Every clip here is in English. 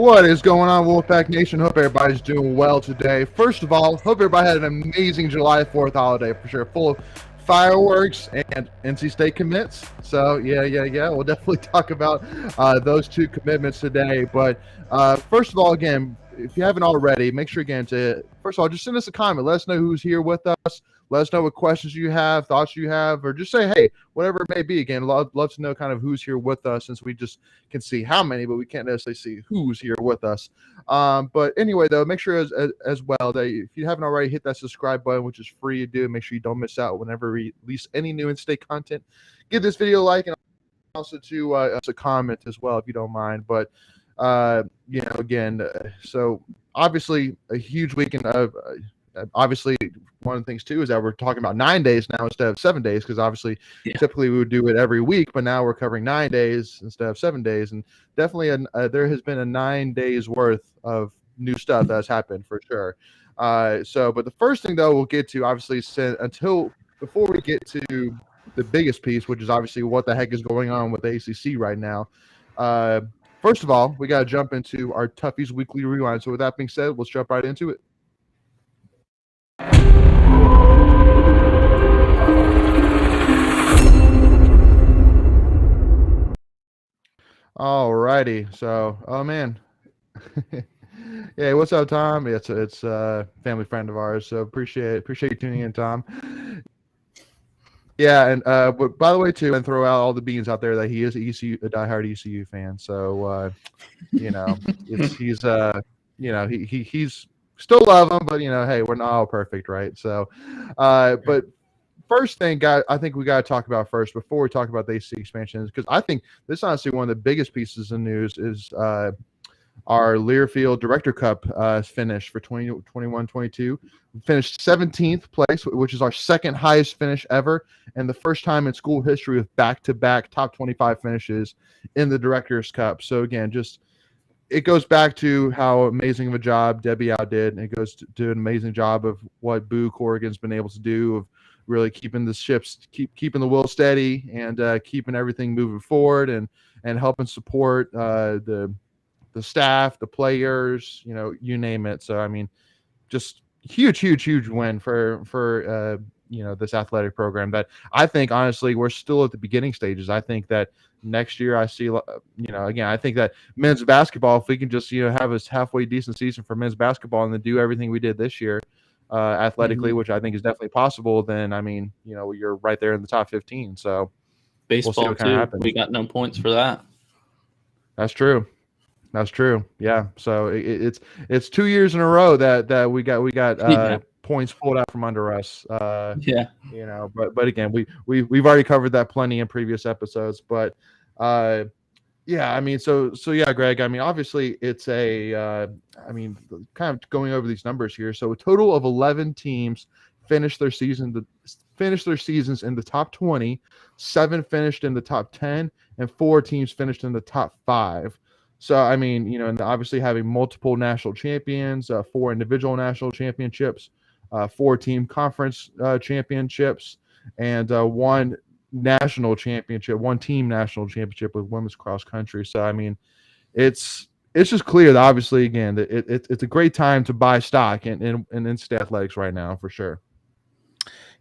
What is going on, Wolfpack Nation? Hope everybody's doing well today. First of all, hope everybody had an amazing July 4th holiday for sure, full of fireworks and NC State commits. So, yeah. We'll definitely talk about those two commitments today. But first of all, again, if you haven't already, make sure again to, first of all, just send us a comment. Let us know who's here with us. Let us know what questions you have, thoughts you have, or just say, hey, whatever it may be. Again, love to know kind of who's here with us, since we just can see how many, but we can't necessarily see who's here with us. But anyway, though, make sure as well that if you haven't already, hit that subscribe button, which is free to do. Make sure you don't miss out whenever we release any new in-state content. Give this video a like, and also to us a comment as well if you don't mind. But again, so obviously a huge weekend of. Obviously, one of the things too is that we're talking about 9 days now instead of 7 days, because obviously typically we would do it every week, but now we're covering 9 days instead of 7 days, and definitely there has been a 9 days worth of new stuff that has happened for sure. But the first thing though we'll get to, obviously, before we get to the biggest piece, which is obviously what the heck is going on with the ACC right now. First of all, we got to jump into our Tuffy's Weekly Rewind. So with that being said, let's jump right into it. Alrighty, so man, yeah, what's up, Tom? It's a family friend of ours, so appreciate you tuning in, Tom. Yeah, and but by the way, too, and throw out all the beans out there that he is a diehard ECU fan. So he's still love him, but hey, we're not all perfect, right? So, but. First thing, I think we got to talk about first before we talk about the ACC expansions, because I think this is honestly one of the biggest pieces of news is our Learfield Director Cup finish for 2021-22. We finished 17th place, which is our second highest finish ever, and the first time in school history with back-to-back top 25 finishes in the Directors Cup. So again, it goes back to how amazing of a job Debbie Howe did, and it goes to an amazing job of what Boo Corrigan's been able to do of really keeping the ships, keeping the wheel steady, and keeping everything moving forward, and helping support the staff, the players, you name it. So I mean, just huge win for this athletic program that I think honestly we're still at the beginning stages. I think that next year I see, again, I think that men's basketball, if we can just have a halfway decent season for men's basketball and then do everything we did this year. Athletically, which I think is definitely possible, then I mean, you're right there in the top 15. So baseball we'll too. We got no points for that. That's true. Yeah. So it's 2 years in a row that we got points pulled out from under us. But again, we've already covered that plenty in previous episodes. But yeah, I mean, so yeah, Greg. I mean, obviously, it's kind of going over these numbers here. So a total of 11 teams finished their seasons in the top 20. 7 finished in the top 10, and 4 teams finished in the top 5. So I mean, and obviously having multiple national champions, 4 individual national championships, 4 team conference championships, and 1 national championship, 1 team national championship with women's cross country. So I mean, it's just clear that obviously again that it's a great time to buy stock in in-state athletics right now for sure.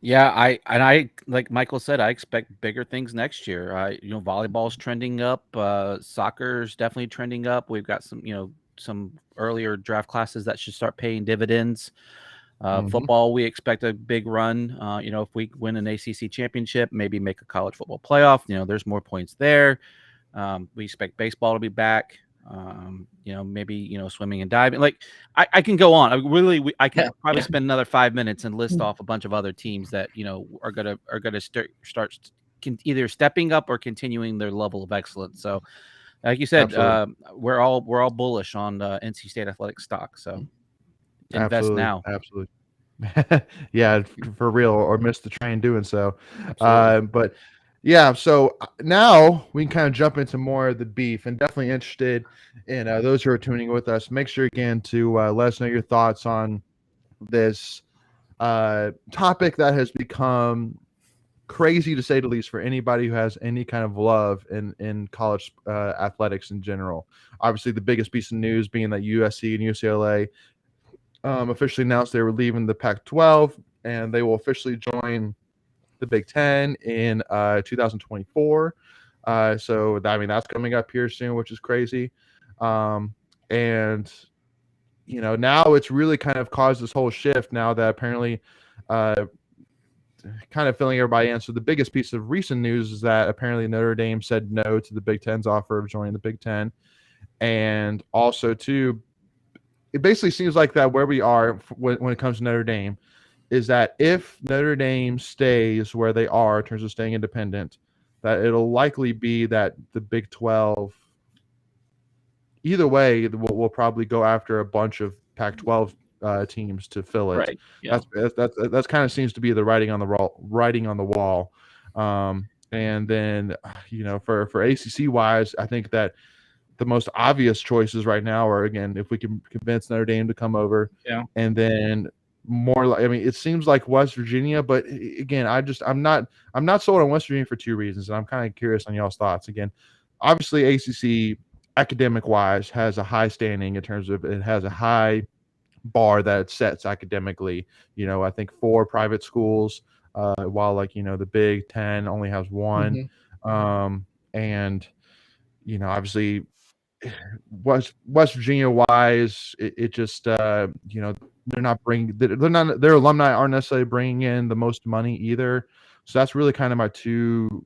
Yeah, I like Michael said, I expect bigger things next year. Volleyball's trending up, soccer's definitely trending up. We've got some earlier draft classes that should start paying dividends. Football, we expect a big run. If we win an ACC championship, maybe make a college football playoff, there's more points there. We expect baseball to be back. Maybe swimming and diving. Like I can go on. I can probably spend another 5 minutes and list off a bunch of other teams that are gonna start either stepping up or continuing their level of excellence. So, like you said, we're all bullish on NC State athletic stock. So. Invest now. Absolutely. Yeah, for real, or miss the train doing so. But yeah, so now we can kind of jump into more of the beef, and definitely interested in those who are tuning with us. Make sure again to let us know your thoughts on this topic that has become crazy to say the least for anybody who has any kind of love in college athletics in general. Obviously, the biggest piece of news being that USC and UCLA officially announced they were leaving the Pac-12 and they will officially join the Big Ten in 2024. So that's coming up here soon, which is crazy. And now it's really kind of caused this whole shift now that apparently kind of filling everybody in. So the biggest piece of recent news is that apparently Notre Dame said no to the Big Ten's offer of joining the Big Ten. And also, too, it basically seems like that where we are when it comes to Notre Dame is that if Notre Dame stays where they are in terms of staying independent, that it'll likely be that the Big 12, either way, will probably go after a bunch of Pac-12 teams to fill it. Right. Yeah. That's kind of seems to be the writing on the wall. And then for ACC wise, I think that the most obvious choices right now are, again, if we can convince Notre Dame to come over, and then it seems like West Virginia, but again, I'm not sold on West Virginia for two reasons, and I'm kind of curious on y'all's thoughts. Again, obviously ACC academic wise has a high standing in terms of it has a high bar that it sets academically. I think 4 private schools, while the Big Ten only has 1. And obviously West Virginia wise, it just they're not bringing their alumni aren't necessarily bringing in the most money either. So that's really kind of my two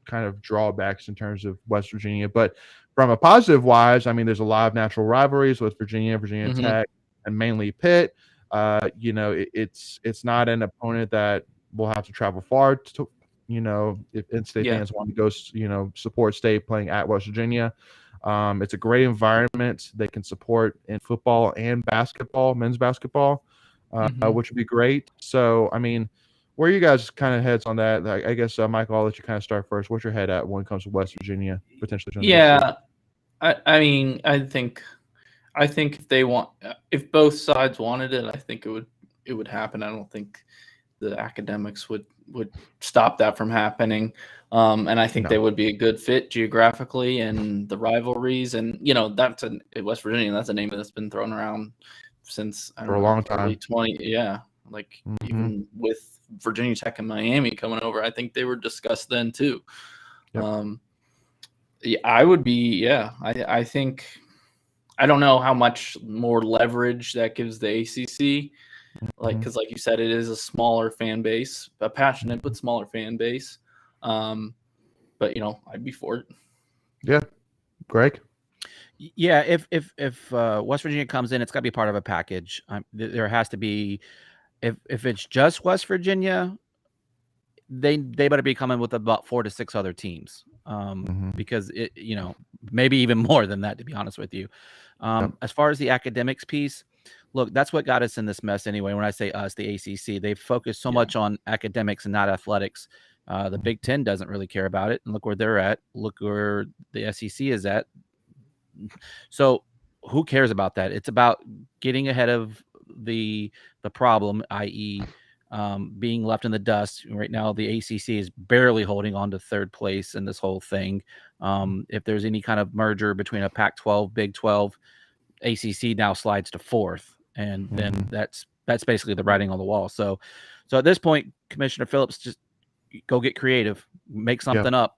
kind of drawbacks in terms of West Virginia. But from a positive wise, there's a lot of natural rivalries with Virginia Tech, and mainly Pitt. It's not an opponent that will have to travel far to, if in-state fans want to go, support state playing at West Virginia. It's a great environment. They can support in football and basketball, men's basketball, which would be great. So, where are you guys kind of heads on that? I guess, Michael, I'll let you kind of start first. What's your head at when it comes to West Virginia potentially? Yeah, I think if both sides wanted it, I think it would happen. I don't think the academics would stop that from happening. And I think they would be a good fit geographically and the rivalries. And, that's West Virginia, that's a name that's been thrown around since for a long time. 20. Yeah. Even with Virginia Tech and Miami coming over, I think they were discussed then too. Yep. I would be, I think, I don't know how much more leverage that gives the ACC. Because like you said, it is a smaller fan base, a passionate but smaller fan base. But I'd be for it. Yeah, Greg. Yeah, if West Virginia comes in, it's got to be part of a package. There has to be. If it's just West Virginia, they better be coming with about 4 to 6 other teams. Because it maybe even more than that, to be honest with you. As far as the academics piece. Look, that's what got us in this mess anyway. When I say us, the ACC, they focus so much on academics and not athletics. The Big Ten doesn't really care about it. And look where they're at. Look where the SEC is at. So who cares about that? It's about getting ahead of the problem, i.e. Being left in the dust. Right now, the ACC is barely holding on to 3rd place in this whole thing. If there's any kind of merger between a Pac-12, Big 12, ACC now slides to 4th. And then that's basically the writing on the wall. So at this point, Commissioner Phillips, just go get creative, make something up,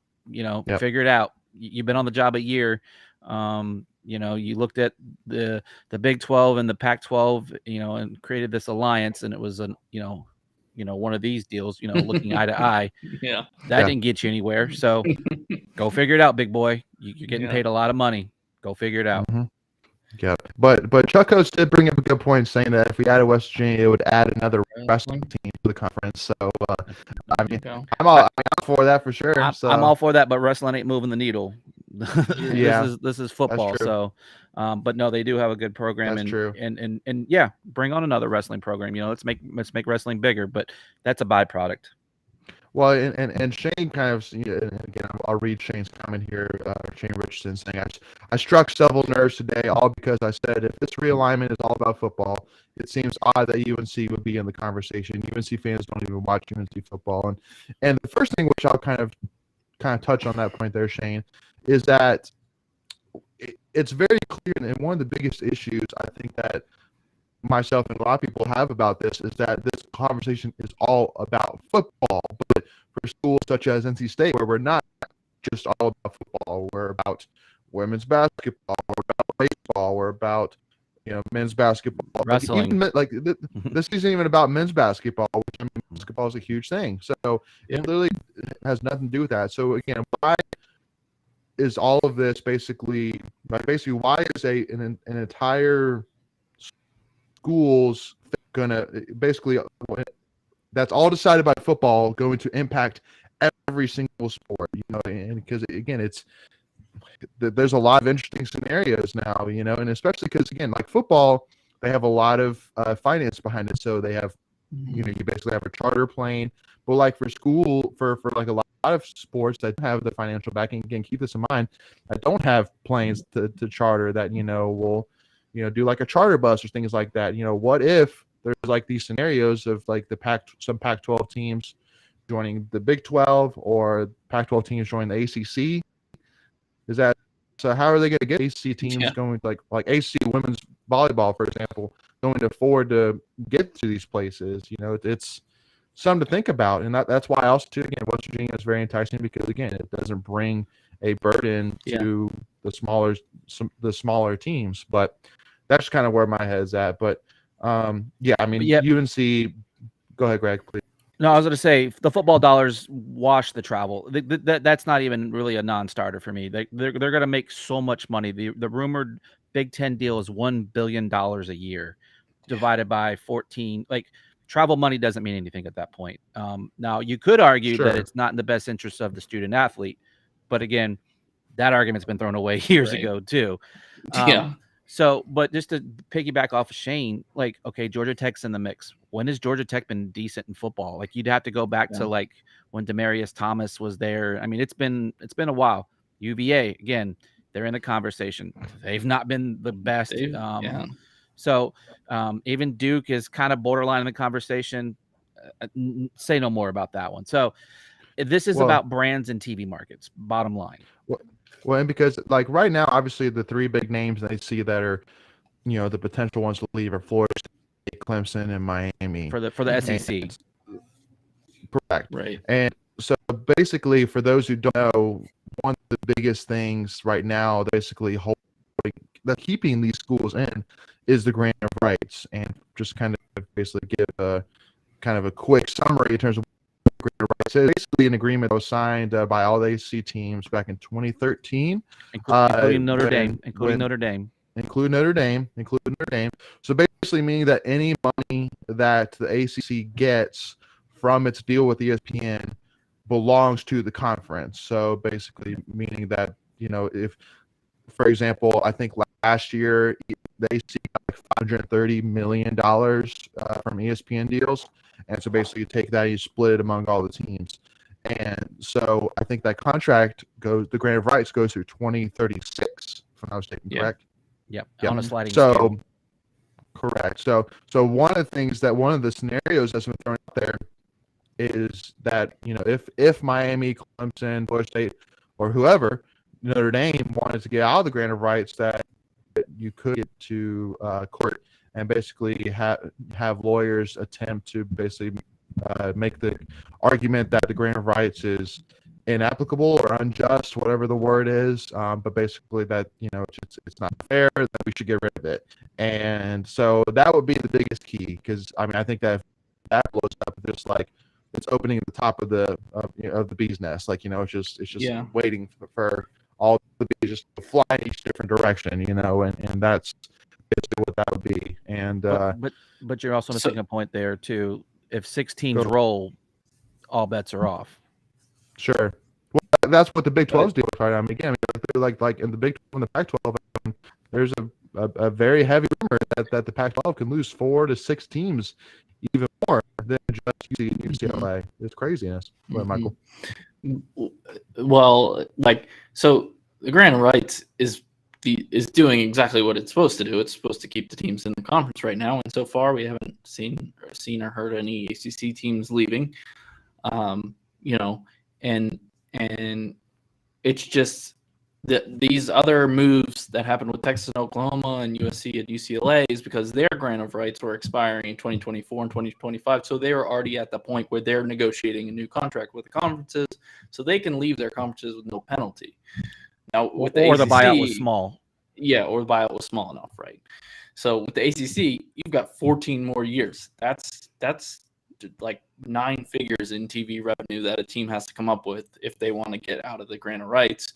figure it out. You've been on the job a year. You looked at the Big 12 and the Pac-12, and created this alliance, and it was one of these deals, looking eye to eye. That didn't get you anywhere. So go figure it out, big boy. You're getting paid a lot of money. Go figure it out. Yeah, but Chuck Oates did bring up a good point, saying that if we added West Virginia, it would add another wrestling team to the conference. So, I'm all for that for sure. I'm all for that, but wrestling ain't moving the needle. This is football. So, but no, they do have a good program. That's true. And bring on another wrestling program. Let's make wrestling bigger. But that's a byproduct. Well, and Shane kind of, again, I'll read Shane's comment here, Shane Richardson saying, I struck several nerves today, all because I said if this realignment is all about football, it seems odd that UNC would be in the conversation. UNC fans don't even watch UNC football. And the first thing, which I'll kind of touch on that point there, Shane, is that it's very clear, and one of the biggest issues I think that myself and a lot of people have about this is that this conversation is all about football. But for schools such as NC State, where we're not just all about football, we're about women's basketball, we're about baseball, we're about men's basketball, wrestling. This isn't even about men's basketball, which basketball is a huge thing. So it literally has nothing to do with that. So again, why is all of this basically why is an entire schools gonna basically, that's all decided by football, going to impact every single sport, and because again, there's a lot of interesting scenarios now, and especially because again, like football, they have a lot of finance behind it, so they have, you basically have a charter plane, but like for school, for like a lot of sports that have the financial backing, again, keep this in mind, that don't have planes to charter that, will do like a charter bus or things like that. What if there's like these scenarios of like some Pac-12 teams joining the Big 12 or Pac-12 teams joining the ACC? So how are they going to get ACC teams going, like ACC women's volleyball, for example, going to afford to get to these places? It's something to think about, and that's why also too, again, West Virginia is very enticing because again, it doesn't bring a burden to the smaller teams, but that's kind of where my head's at. But UNC. Go ahead, Greg, please. No, I was going to say the football dollars wash the travel. That's not even really a non-starter for me. They're going to make so much money. The rumored Big Ten deal is $1 billion a year, divided by 14. Like, travel money doesn't mean anything at that point. Now you could argue that it's not in the best interest of the student athlete, but again, that argument's been thrown away years ago too. So, but just to piggyback off of Shane, like, okay, Georgia Tech's in the mix. When has Georgia Tech been decent in football? Like, you'd have to go back to like when Demarius Thomas was there. I mean, it's been a while. UVA, again, they're in the conversation. They've not been the best. So even Duke is kind of borderline in the conversation. Say no more about that one. So this is about brands and TV markets, bottom line. Well, and because like right now, obviously the three big names they see that are, the potential ones to leave are Florida State, Clemson, and Miami for the SEC. Correct. Right. And so basically, for those who don't know, one of the biggest things right now, basically keeping these schools in, is the grant of rights. And just kind of basically give a quick summary in terms of rights. It's basically an agreement that was signed by all the ACC teams back in 2013, including Notre Dame. Include Notre Dame. So basically, meaning that any money that the ACC gets from its deal with ESPN belongs to the conference. So basically, meaning that if, for example, I think last year the ACC got like $530 million from ESPN deals. And so basically you take that, you split it among all the teams. And so I think that contract the grant of rights goes through 2036, if I'm not mistaken, correct? Yep. On a sliding scale. Correct. So one of the scenarios that's been thrown out there is that, if Miami, Clemson, Florida State, or whoever, Notre Dame wanted to get out of the grant of rights, that you could get to court and basically have lawyers attempt to basically make the argument that the grant of rights is inapplicable or unjust, whatever the word is, but basically that it's not fair, that we should get rid of it. And so that would be the biggest key, because I think that if that blows up, just like it's opening at the top of the bee's nest, like it's just waiting for all the bees just to fly in each different direction, and that's basically what that would be. And but you're also missing a point there too. If 6 teams roll, all bets are off. Sure. Well, that's what the Big 12's deal is, right? I mean, again, like in the Big 12 and the Pac-12, there's a very heavy rumor that the Pac-12 can lose 4 to 6 teams, even more. than just UC and UCLA. It's craziness. Go ahead, Michael. Well, so the grant of rights is doing exactly what it's supposed to do. It's supposed to keep the teams in the conference right now, and so far we haven't seen or heard any ACC teams leaving. And it's just these other moves that happened with Texas and Oklahoma and USC and UCLA is because their grant of rights were expiring in 2024 and 2025. So they were already at the point where they're negotiating a new contract with the conferences, so they can leave their conferences with no penalty. Now, with the ACC, the buyout was small. Yeah, or the buyout was small enough, right? So with the ACC, you've got 14 more years. That's like 9 figures in TV revenue that a team has to come up with if they want to get out of the grant of rights,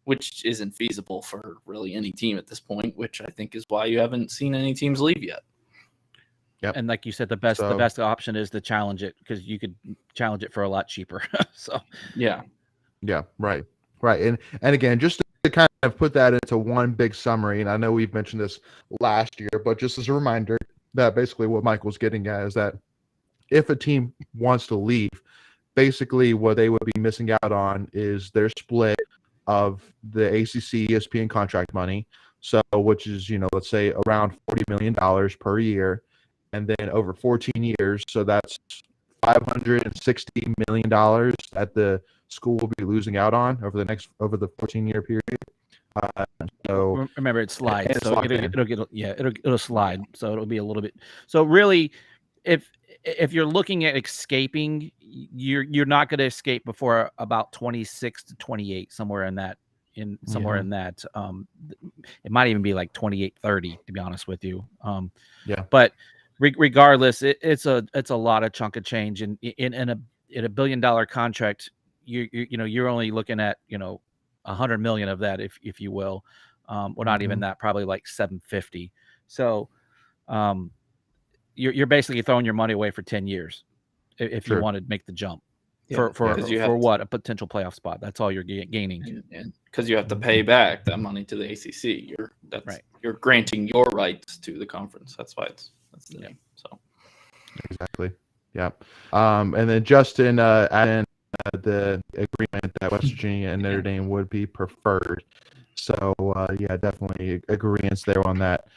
which isn't feasible for really any team at this point, which I think is why you haven't seen any teams leave yet. Yep. And like you said, the best option is to challenge it, because you could challenge it for a lot cheaper. So yeah, right. And again, just to kind of put that into one big summary, and I know we've mentioned this last year, but just as a reminder that basically what Michael's getting at is that if a team wants to leave, basically what they would be missing out on is their split of the ACC ESPN contract money. So, which is, let's say around $40 million per year, and then over 14 years. So that's $560 million that the school will be losing out on over the 14-year period. So remember, it slides. So it'll slide. So it'll be a little bit. So really, if you're looking at escaping, you're not going to escape before about 26 to 28, somewhere in that. It might even be like 28, 30, to be honest with you. But regardless, it's a lot of chunk of change, and in a $1 billion contract, you're only looking at $100 million of that, if you will. Well, not even that, probably like 750. So you're basically throwing your money away for 10 years if you want to make the jump for what? A potential playoff spot. That's all you're gaining. Because you have to pay back that money to the ACC. You're granting your rights to the conference. That's the name. So exactly. Yeah. And then Justin added the agreement that West Virginia and Notre Dame would be preferred. So definitely agreements there on that.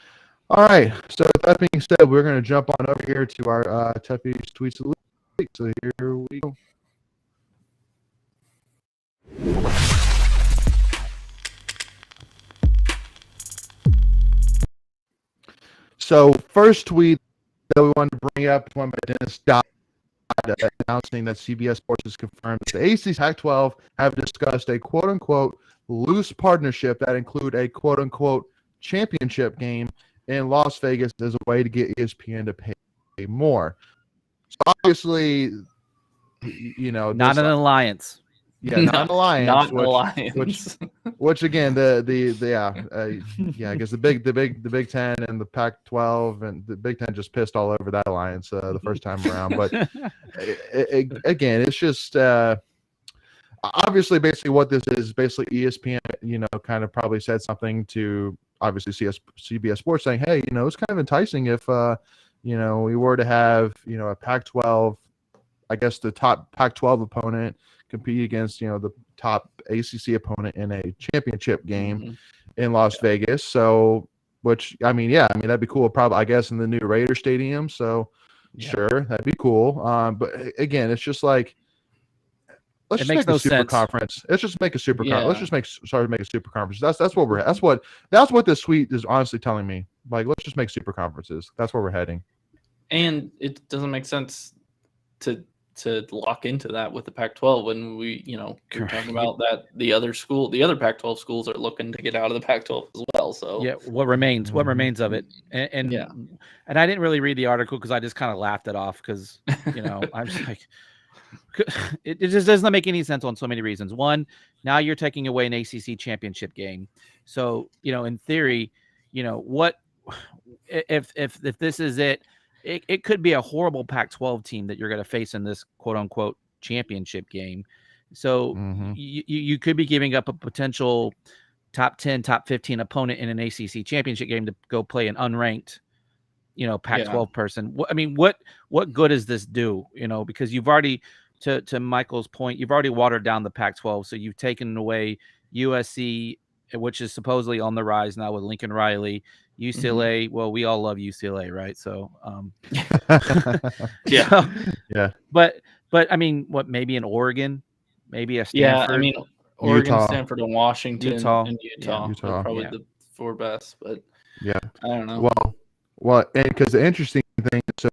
All right. So with that being said, we're going to jump on over here to our Tuffy's Tweets of the Week. So here we go. So first tweet that we wanted to bring up, one by Dennis Dodd, announcing that CBS Sports has confirmed that the ACC and Pac-12 have discussed a quote-unquote loose partnership that include a quote-unquote championship game in Las Vegas as a way to get ESPN to pay more. So obviously, not an alliance. Yeah, not an alliance. Not an alliance. Which again, I guess the Big Ten and the Pac-12 and the Big Ten just pissed all over that alliance the first time around. But again, it's just obviously basically what this is. Basically, ESPN, kind of probably said something to obviously CBS Sports saying, hey, it's kind of enticing if we were to have a Pac-12, I guess the top Pac-12 opponent compete against the top ACC opponent in a championship game in Las Vegas. So, that'd be cool. Probably, I guess, in the new Raider Stadium. So, sure, that'd be cool. But again, it's just like, let's just make a super conference. Let's just make a super conference. Let's just make a super conference. That's what this tweet is honestly telling me. Like, let's just make super conferences. That's where we're heading. And it doesn't make sense to lock into that with the Pac-12 when we're talking about that the other Pac-12 schools are looking to get out of the Pac-12 as well. So what remains of it, and I didn't really read the article because I just kind of laughed it off because I'm just like, it just doesn't make any sense on so many reasons. One, now you're taking away an ACC championship game, so in theory, what if this is it. It could be a horrible Pac-12 team that you're going to face in this quote-unquote championship game. So you could be giving up a potential top 10, top 15 opponent in an ACC championship game to go play an unranked Pac-12 person. I mean, what good does this do? Because you've already, to Michael's point, you've already watered down the Pac-12, so you've taken away USC, which is supposedly on the rise now with Lincoln Riley. UCLA, well, we all love UCLA, right? So, yeah, yeah. But I mean, maybe in Oregon, maybe a Stanford. Yeah, I mean, Oregon, Utah. Stanford, and Washington, and Utah. Utah. Are probably the 4 best, but yeah, I don't know. Well, because the interesting thing, so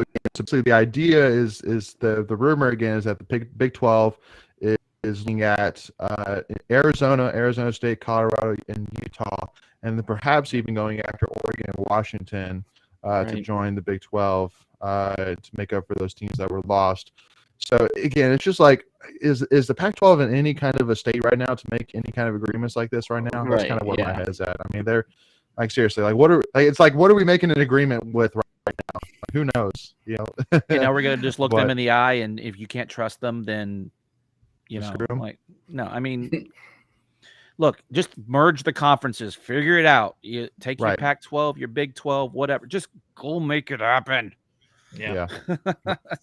the idea is the rumor again is that the Big 12 is looking at Arizona State, Colorado, and Utah, and then perhaps even going after Oregon and Washington to join the Big 12 to make up for those teams that were lost. So again, it's just like, is the Pac-12 in any kind of a state right now to make any kind of agreements like this right now? That's kind of where my head is at. I mean, they're like, seriously, like what are we making an agreement with right now? Like, who knows? Now we're gonna just look them in the eye, and if you can't trust them, then no. I mean, look, just merge the conferences, figure it out. You take your Pac-12, your Big 12, whatever. Just go make it happen. Yeah.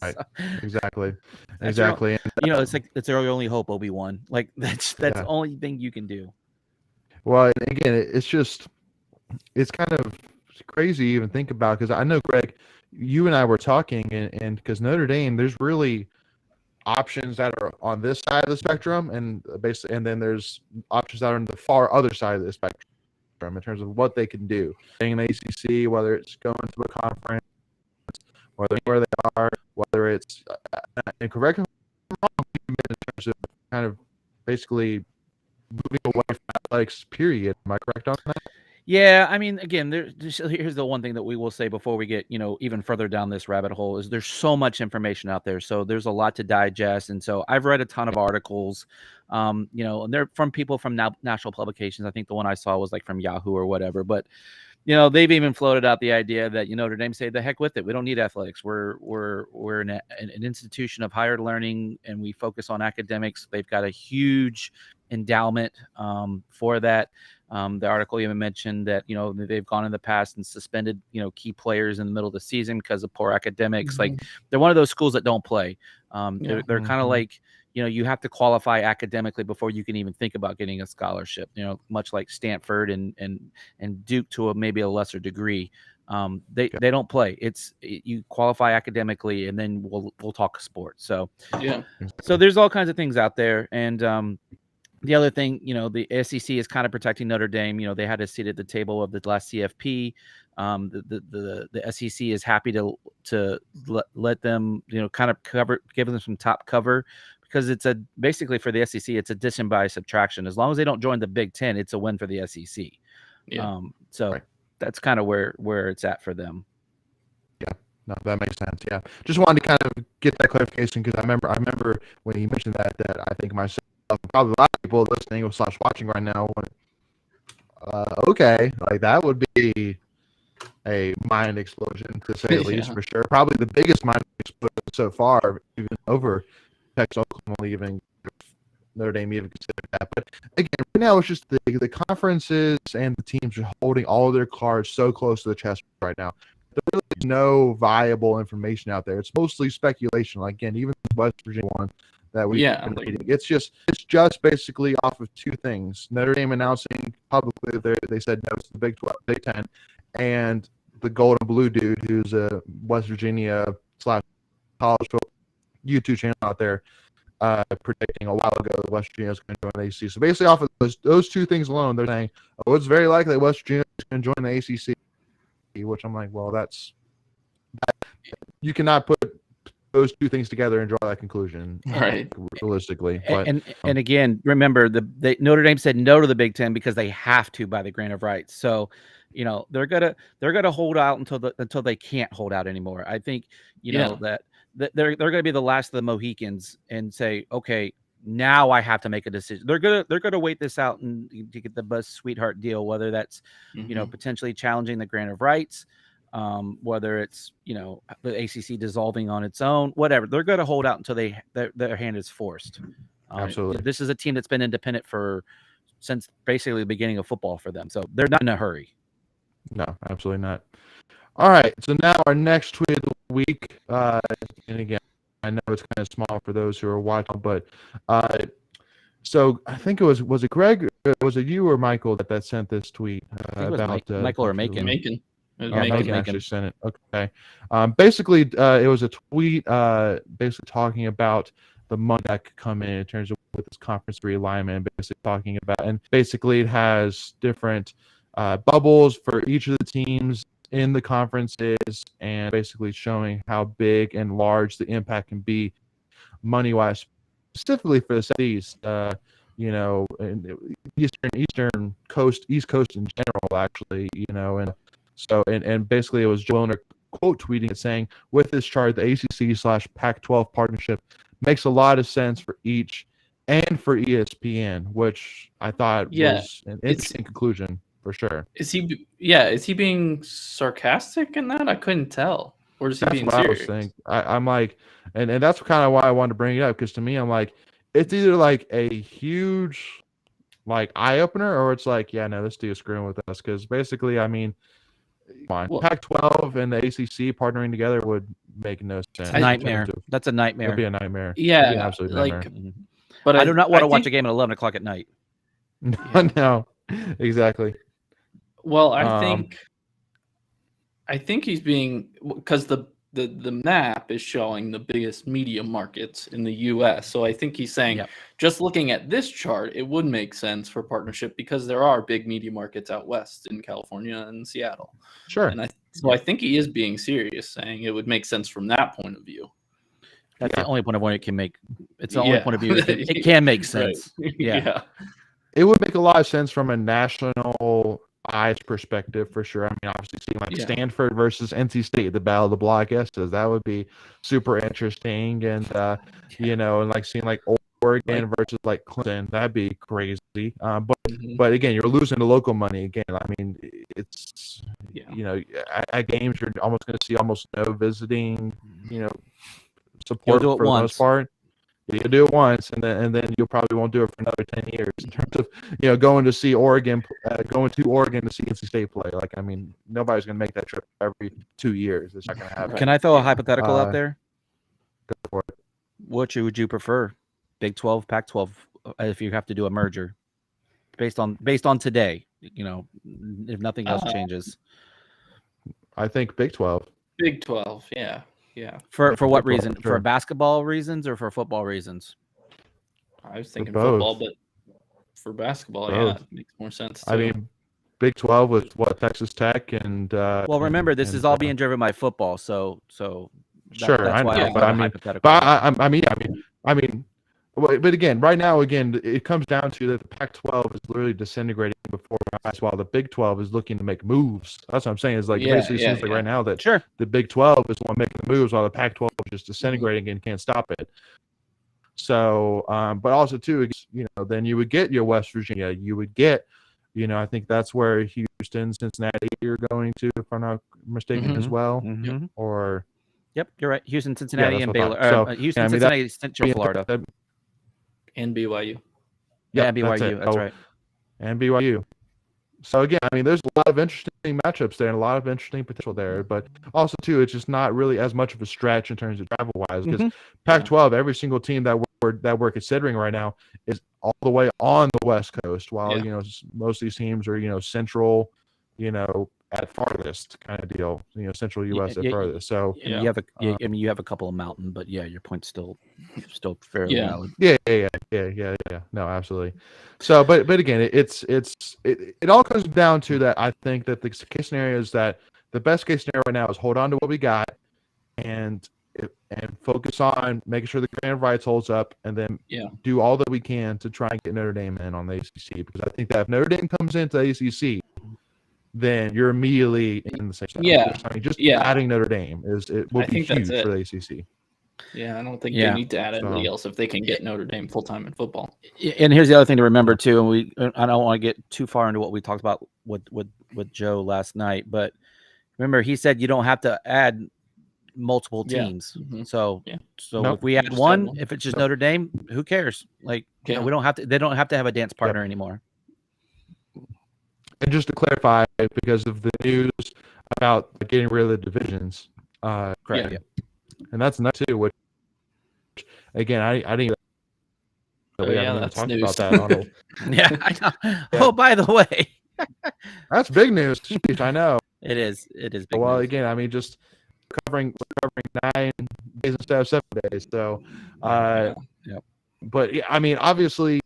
Right. Exactly. It's like that's our only hope, Obi-Wan. Like that's the only thing you can do. Well, again, it's kind of crazy to even think about, because I know, Greg, you and I were talking, and because Notre Dame, there's really options that are on this side of the spectrum, and then there's options that are on the far other side of the spectrum in terms of what they can do. Staying in the ACC, whether it's going to a conference, where they are, whether it's and correct me if I'm wrong, in terms of kind of basically moving away from athletics, period. Am I correct on that? Yeah, I mean, again, here's the one thing that we will say before we get even further down this rabbit hole is there's so much information out there, so there's a lot to digest, and so I've read a ton of articles, and they're from people from national publications. I think the one I saw was like from Yahoo or whatever, but they've even floated out the idea that Notre Dame say the heck with it. We don't need athletics. We're an institution of higher learning, and we focus on academics. They've got a huge endowment for that. The article even mentioned that they've gone in the past and suspended key players in the middle of the season because of poor academics. Mm-hmm. Like they're one of those schools that don't play. They're kind of like you have to qualify academically before you can even think about getting a scholarship. Much like Stanford and Duke to maybe a lesser degree. They don't play. You qualify academically, and then we'll talk sports. So so there's all kinds of things out there, and the other thing, the SEC is kind of protecting Notre Dame. They had a seat at the table of the last CFP. The SEC is happy to let them, kind of give them some top cover, because it's basically for the SEC, it's addition by subtraction. As long as they don't join the Big Ten, it's a win for the SEC. Yeah. That's kind of where it's at for them. Yeah. No, that makes sense. Yeah. Just wanted to kind of get that clarification, because I remember when he mentioned that I think myself, probably a lot of people listening or / watching right now went, okay, like that would be a mind explosion, to say the least, for sure. Probably the biggest mind explosion so far, even over Texas, Oklahoma, even Notre Dame even considered that. But again, right now it's just the conferences and the teams are holding all their cards so close to the chest right now. There really is no viable information out there. It's mostly speculation. Like, again, even the West Virginia one that we've been reading, it's just basically off of two things: Notre Dame announcing publicly they said no to the Big 12, Big 10, and the gold and blue dude who's a West Virginia / college football YouTube channel out there predicting a while ago that West Virginia is going to join the ACC. So basically, off of those two things alone, they're saying, oh, it's very likely that West Virginia is going to join the ACC. Which I'm like, well, you cannot put those two things together and draw that conclusion, right? Realistically, and again, remember Notre Dame said no to the Big Ten because they have to by the grant of rights. So, they're gonna hold out until they can't hold out anymore. I think that they're gonna be the last of the Mohicans and say, okay, now I have to make a decision. They're gonna wait this out and to get the best sweetheart deal, whether that's potentially challenging the grant of rights, whether it's the ACC dissolving on its own, whatever. They're gonna hold out until their hand is forced. Absolutely. This is a team that's been independent since basically the beginning of football for them, so they're not in a hurry. No, absolutely not. All right, so now our next tweet of the week, and again, I know it's kind of small for those who are watching, but so I think it was it Greg, was it you or Michael that sent this tweet I think it was about Michael or Macon. Macon. It was Yeah, Macon. Megan actually sent it. Okay. Basically, it was a tweet basically talking about the money that could come in terms of with this conference realignment, basically talking about, and basically it has different bubbles for each of the teams in the conferences, and basically showing how big and large the impact can be money-wise, specifically for the Southeast. And Eastern Coast, East Coast in general, actually, and so, and basically it was Joe Milner quote tweeting it saying, with this chart, the ACC/Pac-12 partnership makes a lot of sense for each and for ESPN, which I thought was an interesting conclusion for sure. Is he being sarcastic in that? I couldn't tell. Or is he being serious? I was saying. I'm like, and that's kind of why I wanted to bring it up, because to me, I'm like, it's either like a huge like eye opener, or it's like, yeah, no, this dude's screwing with us, because basically, I mean, Pac-12 and the ACC partnering together would make no sense. A nightmare. That's a nightmare. It'd be a nightmare. Yeah, an absolute nightmare. But I do not want to watch a game at 11 o'clock at night. No, exactly. Well, I think he's being, because the map is showing the biggest media markets in the U.S. So I think he's saying, just looking at this chart, it would make sense for partnership because there are big media markets out west in California and Seattle. Sure. And I think he is being serious, saying it would make sense from that point of view. That's the only point of view it can make. It's the only point of view it can make sense. Right. Yeah. It would make a lot of sense from a national eyes perspective for sure. I mean, obviously seeing like Stanford versus NC State, the battle of the block S's, that would be super interesting. And and like seeing like Oregon versus like Clemson, that'd be crazy. But again, you're losing the local money again. I mean, it's at games you're almost going to see almost no visiting, support for the most part. You do it once, and then you probably won't do it for another 10 years. In terms of going to see Oregon, going to Oregon to see NC State play. Like, I mean, nobody's going to make that trip every 2 years. It's not going to happen. Can I throw a hypothetical out there? Go for it. Which would you prefer, Big 12, Pac-12, if you have to do a merger, based on today? If nothing else changes. I think Big 12. Big 12, yeah. Yeah. For what reason? Sure. For basketball reasons or for football reasons? I was thinking football, but for basketball, it makes more sense. I mean, Big 12 with Texas Tech and. Well, remember, this is all being driven by football, so. Sure, I know, but again, right now, it comes down to that the Pac-12 is literally disintegrating before my eyes, while the Big 12 is looking to make moves. That's what I'm saying. Is like basically seems like right now that the Big 12 is the one making the moves, while the Pac-12 is just disintegrating and can't stop it. So, but also too, then you would get your West Virginia. You would get, I think that's where Houston, Cincinnati are going to, if I'm not mistaken, as well, or. Yep, you're right. Houston, Cincinnati, and Baylor. Houston, Cincinnati, Central Florida. And BYU. Yeah, BYU. That's right. And BYU. So again, I mean, there's a lot of interesting matchups there and a lot of interesting potential there. But also too, it's just not really as much of a stretch in terms of travel wise, because Pac-12, every single team that we're considering right now is all the way on the West Coast, while most of these teams are Central, at farthest kind of deal, Central U.S. at farthest. So you have you have a couple of mountain, but your point's still fairly valid. Yeah. No, absolutely. So, but again, it all comes down to that. I think that the case scenario is that the best case scenario right now is hold on to what we got and focus on making sure the grant of rights holds up, and then do all that we can to try and get Notre Dame in on the ACC, because I think that if Notre Dame comes into the ACC, then you're immediately in the same spot. I mean, adding Notre Dame will be huge for the ACC. Yeah, I don't think they need to add anybody else if they can get Notre Dame full time in football. And here's the other thing to remember too, and I don't want to get too far into what we talked about with Joe last night, but remember he said you don't have to add multiple teams. So if we add one, if it's just Notre Dame, who cares? Like we don't have to. They don't have to have a dance partner anymore. And just to clarify, because of the news about getting rid of the divisions. Correct. Yeah. And that's nuts too. Which again, I didn't. We haven't even that's talked news. about that. On a, Yeah, I know. Oh, by the way, that's big news. Jeez, I know. it is. It is big Well, news. again, I mean, just covering 9 days instead of 7 days. So, Yep. But yeah, I mean, obviously,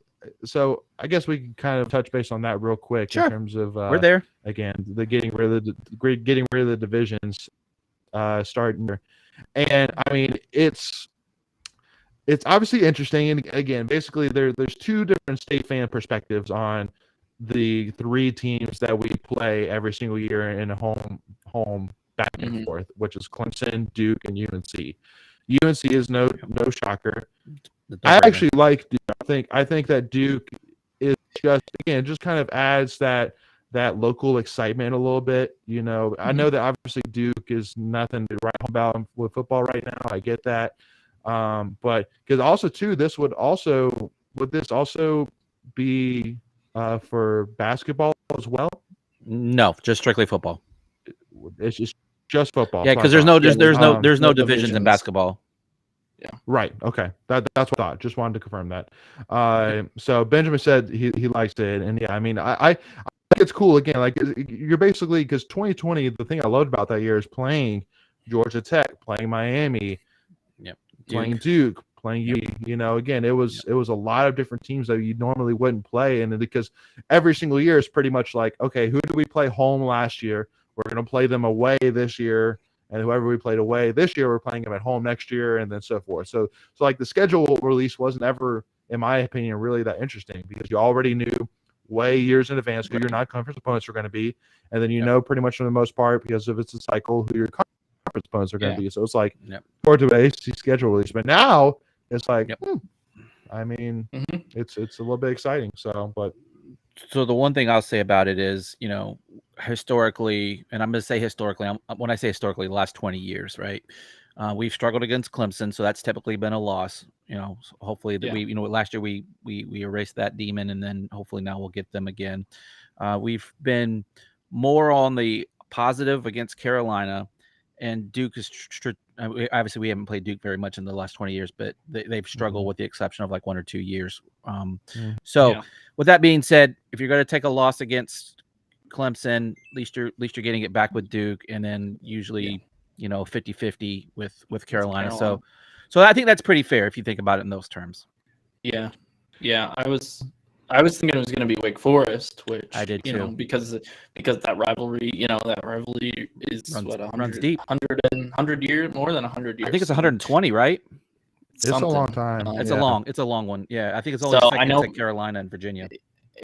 so I guess we can kind of touch base on that real quick Sure. in terms of We're there. again the getting rid of the divisions starting, and I mean it's obviously interesting. And again, basically, there's 2 different state fan perspectives on the 3 teams that we play every single year in a home back and forth, which is Clemson, Duke, and UNC. UNC is no shocker. I actually like Duke. I think that Duke is just kind of adds that local excitement a little bit. You know, I know that obviously Duke is nothing to write home about with football right now. I get that. But because also too, this would this also be for basketball as well? No, just strictly football. It's just football. Yeah, because there's no divisions in basketball. Yeah. Right. Okay. That's what I thought. Just wanted to confirm that. So Benjamin said he likes it, and yeah, I mean, I think it's cool. Again, like you're basically, because 2020, the thing I loved about that year is playing Georgia Tech, playing Miami, playing Duke, playing you know, again, it was a lot of different teams that you normally wouldn't play, and because every single year is pretty much like, okay, who did we play home last year? We're going to play them away this year, and whoever we played away this year, we're playing them at home next year, and then so forth. So like the schedule release wasn't ever, in my opinion, really that interesting, because you already knew way years in advance who your non-conference opponents are going to be, and then you know pretty much for the most part, because of it's a cycle, who your conference opponents are going to be. So it's like forward to an ACC schedule release, but now it's like, I mean, it's a little bit exciting. So, but. So the one thing I'll say about it is, you know, historically, and I'm going to say historically, when I say historically, the last 20 years, right? We've struggled against Clemson, so that's typically been a loss. You know, so hopefully that we, you know, last year we erased that demon, and then hopefully now we'll get them again. We've been more on the positive against Carolina, and Duke is obviously we haven't played Duke very much in the last 20 years, but they've struggled with the exception of like 1 or 2 years. With that being said, if you're going to take a loss against Clemson, at least you're getting it back with Duke, and then usually, you know, 50-50 with Carolina. So I think that's pretty fair if you think about it in those terms. Yeah. I was thinking it was going to be Wake Forest, which I did too, because that rivalry, is runs deep, 100 years, more than 100 years. I think it's 120, right? It's a long time. It's a long one. Yeah, I think it's only second to Carolina and Virginia.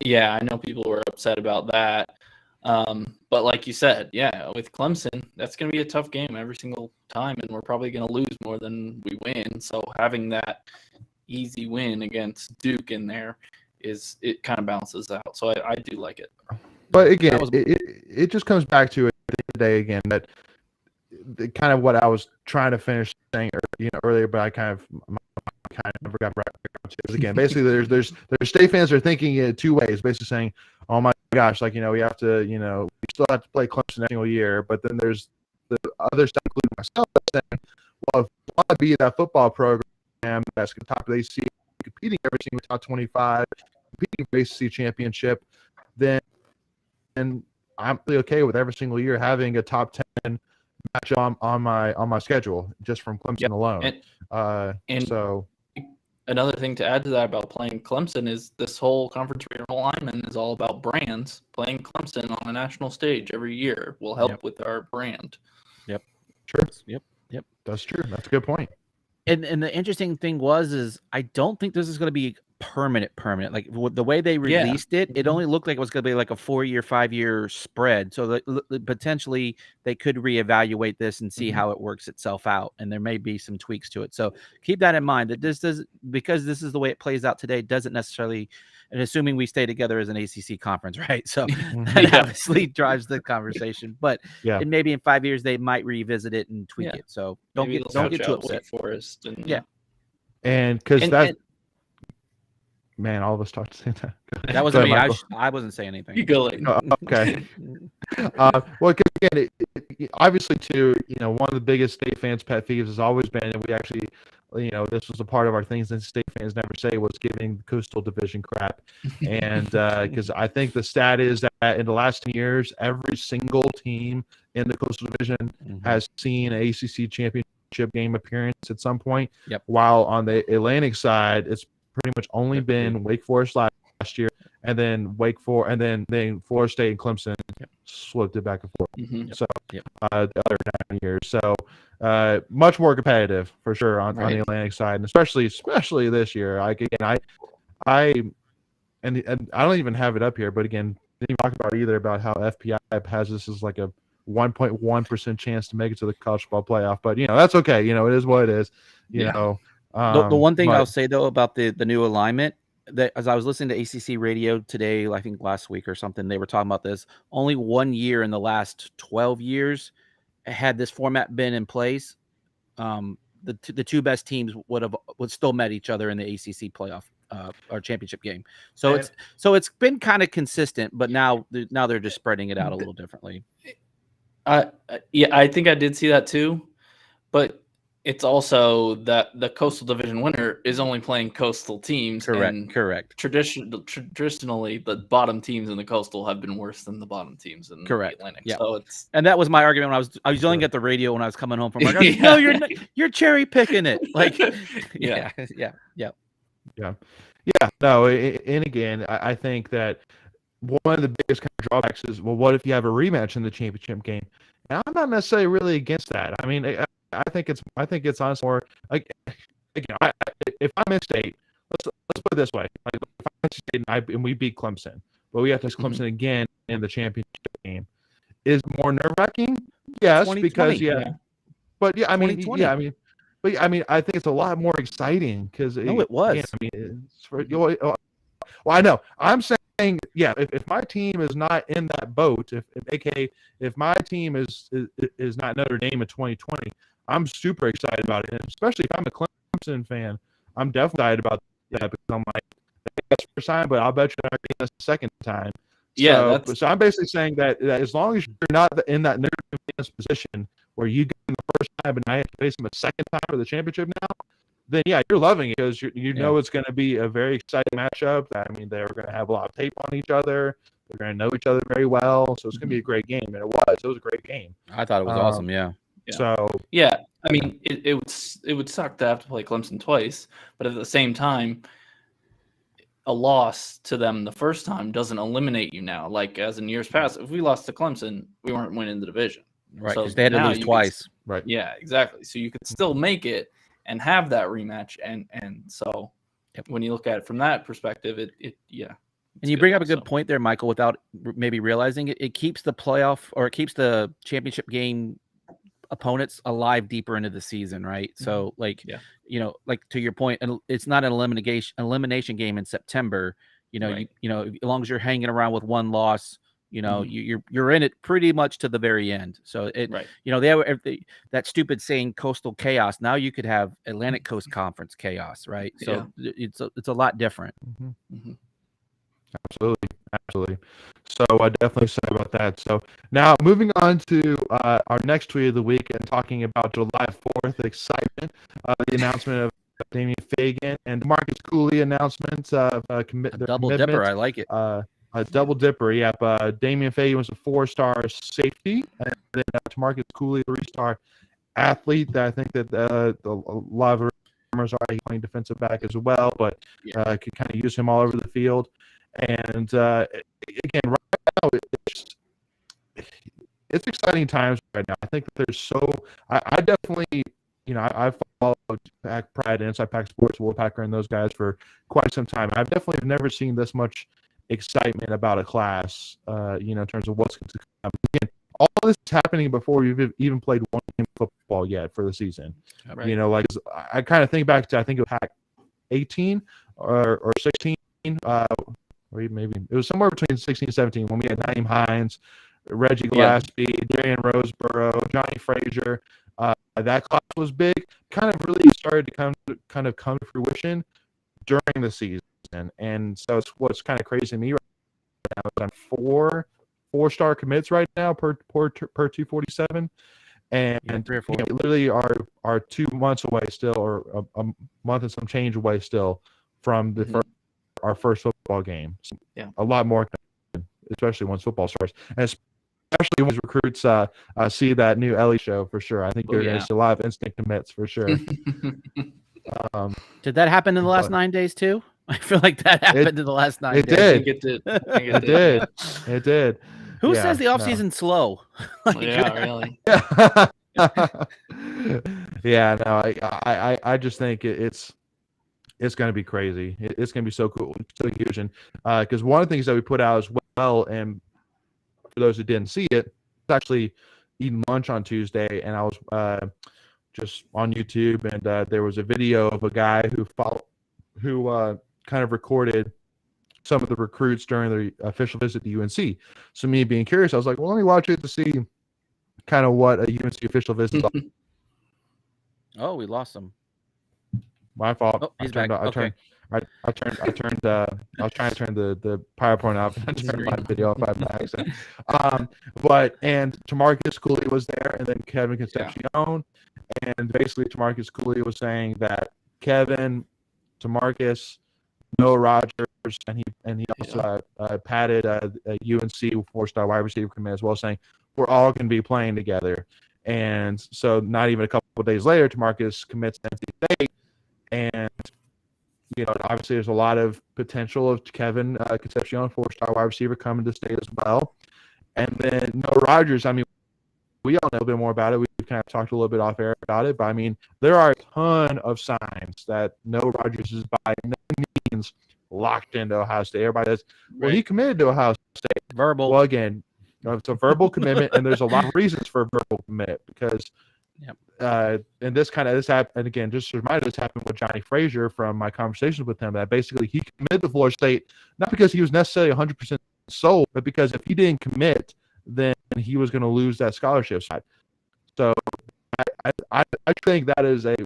Yeah, I know people were upset about that. But like you said, with Clemson, that's going to be a tough game every single time, and we're probably going to lose more than we win. So having that easy win against Duke in there it kind of balances out. So I do like it. But again, it just comes back to it today again, that kind of what I was trying to finish saying earlier, but I kind of never got back to. Again, basically, there's state fans are thinking it 2 ways. Basically saying, "Oh my gosh, like we have to, we still have to play Clemson every single year." But then there's the other side, including myself, saying, "Well, if you want to be that football program that's top of the ACC, competing every single top 25, competing for ACC championship, then I'm really okay with every single year having a top 10 matchup on my schedule just from Clemson alone." And so another thing to add to that about playing Clemson is this whole conference realignment is all about brands. Playing Clemson on a national stage every year will help with our brand. Yep. Sure. Yep. That's true. That's a good point. And the interesting thing is I don't think this is going to be permanent. Like the way they released it only looked like it was going to be like a 4-year, 5-year spread. So that potentially they could reevaluate this and see how it works itself out. And there may be some tweaks to it. So keep that in mind, that because this is the way it plays out today, doesn't necessarily, and assuming we stay together as an ACC conference, right? So that obviously drives the conversation, but and maybe in 5 years they might revisit it and tweak it. So don't get too upset. Forest and and because man, all of us talked to say that. That wasn't me. I wasn't saying anything. You go like, okay. Well, again, obviously too, one of the biggest state fans' pet peeves has always been, and we actually, this was a part of our things that state fans never say, was giving the Coastal Division crap. And because I think the stat is that in the last 10 years, every single team in the Coastal Division has seen an ACC championship game appearance at some point. Yep. While on the Atlantic side, it's pretty much only been Wake Forest last year, and then then Florida State and Clemson flipped it back and forth. So the other 9 years, so much more competitive for sure on the Atlantic side, and especially this year. Like again, I don't even have it up here, but again, didn't even talk about either about how FPI has this as like a 1.1% chance to make it to the college football playoff. But that's okay. It is what it is. You know. The one thing I'll say though about the new alignment, that as I was listening to ACC radio today, I think last week or something, they were talking about this. Only 1 year in the last 12 years had this format been in place, the two best teams would still met each other in the ACC playoff or championship game. So it's been kind of consistent, but now they're just spreading it out a little differently. I think I did see that too, but it's also that the Coastal Division winner is only playing Coastal teams. Correct. Traditionally, the bottom teams in the Coastal have been worse than the bottom teams in the Atlantic. Yeah. So and that was my argument when I was yelling at the radio when I was coming home from work. No, you're cherry picking it. Like, yeah. No, and again, I think that one of the biggest kind of drawbacks is, well, what if you have a rematch in the championship game? And I'm not necessarily really against that. I mean, I think it's honestly more like, again, if I'm in state, let's put it this way: like if I'm in state and we beat Clemson, but we have to Clemson again in the championship game, is more nerve-wracking? Yes, because but I mean, I think it's a lot more exciting because it was. Well, I know. I'm saying, if my team is not in that boat, if my team is not Notre Dame in 2020, I'm super excited about it. And especially if I'm a Clemson fan, I'm definitely excited about that because I'm like, that's the first time, but I'll bet you're not getting the second time. So I'm basically saying that as long as you're not in that Notre Dame position where you get them the first time and I have to face them a second time for the championship now, then you're loving it because you know it's going to be a very exciting matchup. I mean, they're going to have a lot of tape on each other. They're going to know each other very well, so it's going to be a great game, and it was a great game. I thought it was awesome. So I mean, it would suck to have to play Clemson twice, but at the same time, a loss to them the first time doesn't eliminate you now. Like as in years past, if we lost to Clemson, we weren't winning the division, right? Because they had to lose twice, right? Yeah, exactly. So you could still make it and have that rematch, and so when you look at it from that perspective, it. And you bring up a good point there, Michael, without maybe realizing it. It keeps the playoff, or it keeps the championship game opponents alive deeper into the season, right? So, like, like to your point, and it's not an elimination game in September. As long as you're hanging around with one loss, you're in it pretty much to the very end. So they have that stupid saying coastal chaos. Now you could have Atlantic Coast Conference chaos, right? So it's a lot different. Absolutely. So I definitely say about that. So now moving on to our next tweet of the week and talking about July 4th excitement, the announcement of Damian Fagan and Marcus Cooley announcements of double dipper. I like it. A double dipper, Damian Fagan was a 4-star safety, and then Marcus Cooley, 3-star athlete. I think that a lot of rumors are he's playing defensive back as well, but could kind of use him all over the field. And again, right now it's exciting times right now. I think that there's I definitely, I followed Pride and Inside Pack Sports, Wolfpacker, and those guys for quite some time. I've definitely never seen this much excitement about a class, in terms of what's going to come. Again, all this is happening before we've even played one game of football yet for the season. Right. Like I kind of think back to, I think it was Pack 18 or 16, or maybe it was somewhere between 16 and 17 when we had Naeem Hines, Reggie Gillespie, Darian Roseborough, Johnny Frazier. That class was big. Kind of really started to come to fruition during the season, and so it's what's kind of crazy to me right now is I'm four 4-star commits right now per 247, and 3 or 4. we literally are 2 months away still, or a month and some change away still from the our first football game. So a lot more, especially once football starts, and especially when recruits see that new Ellie show for sure. I think they're going to see a lot of instant commits for sure. Did that happen in the last 9 days too? I feel like that happened in the last 9 days. I think it did. It did. Who says the offseason's slow? Really. I just think it's going to be crazy. It's going to be so cool, so huge. And because one of the things that we put out as well, and for those who didn't see it, I was actually eating lunch on Tuesday, and I was just on YouTube, and there was a video of a guy who kind of recorded some of the recruits during the official visit to UNC. So me being curious, I was like, well, let me watch it to see kind of what a UNC official visit is like. Oh, we lost him. My fault. Oh, he's back. I was trying to turn the PowerPoint off and turn my video off by accident. And Tamarcus Cooley was there, and then Kevin Concepcion. And basically Tamarcus Cooley was saying that Kevin, Tamarcus, Noah Rogers, and he also patted a UNC 4-star wide receiver commit as well, saying we're all going to be playing together. And so not even a couple of days later, Tamarcus commits to NC State, and obviously there's a lot of potential of Kevin Concepcion, 4-star wide receiver, coming to state as well. And then Noah Rogers, I mean, we all know a bit more about it. We've kind of talked a little bit off air about it, but I mean, there are a ton of signs that Noah Rogers is by no means locked into Ohio State. Everybody says, well, he committed to Ohio State. Verbal. Well, again, it's a verbal commitment, and there's a lot of reasons for a verbal commit because, and this happened, and again, just a reminder, this happened with Johnny Frazier from my conversations with him, that basically he committed to Florida State, not because he was necessarily 100% sold, but because if he didn't commit, then he was going to lose that scholarship side. So I think that is a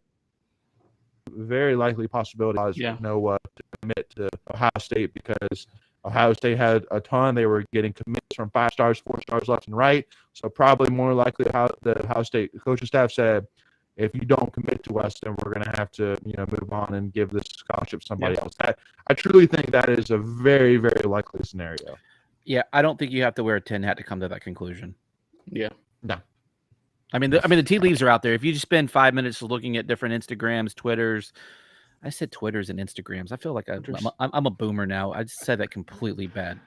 very likely possibility to commit to Ohio State, because Ohio State had a ton. They were getting commits from 5 stars, 4 stars left and right. So probably more likely the Ohio State coaching staff said, if you don't commit to us, then we're going to have to move on and give this scholarship to somebody else. I truly think that is a very, very likely scenario. Yeah, I don't think you have to wear a tin hat to come to that conclusion. Yeah. No. I mean, the tea leaves are out there. If you just spend 5 minutes looking at different Instagrams, Twitters, I said Twitters and Instagrams. I feel like I'm a boomer now. I just said that completely bad.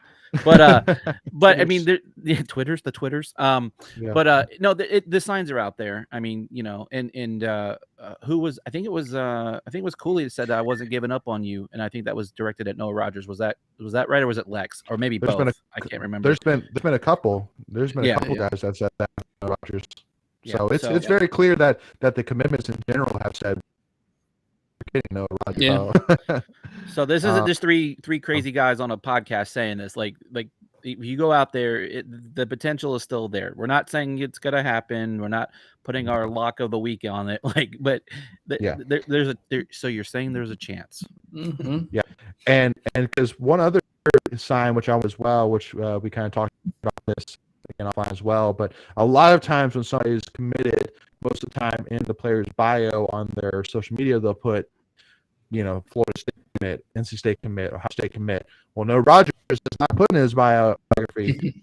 But I mean, the Twitters. But no, the signs are out there. I mean, who was? I think it was Cooley that said that I wasn't giving up on you, and I think that was directed at Noah Rogers. Was that right, or was it Lex, or maybe both? I can't remember. There's been a couple. There's been a couple guys that said that Noah Rogers. So it's very clear that the commitments in general have said. Noah Rogers. Yeah. So this isn't just three crazy guys on a podcast saying this. Like if you go out there, the potential is still there. We're not saying it's gonna happen. We're not putting our lock of the week on it. So you're saying there's a chance. Mm-hmm. Yeah, and because one other sign which we kind of talked about this again offline as well, but a lot of times when somebody is committed, most of the time in the player's bio on their social media, they'll put, Florida State commit, NC State commit, Ohio State commit. Well, no, Rogers is not putting in his biography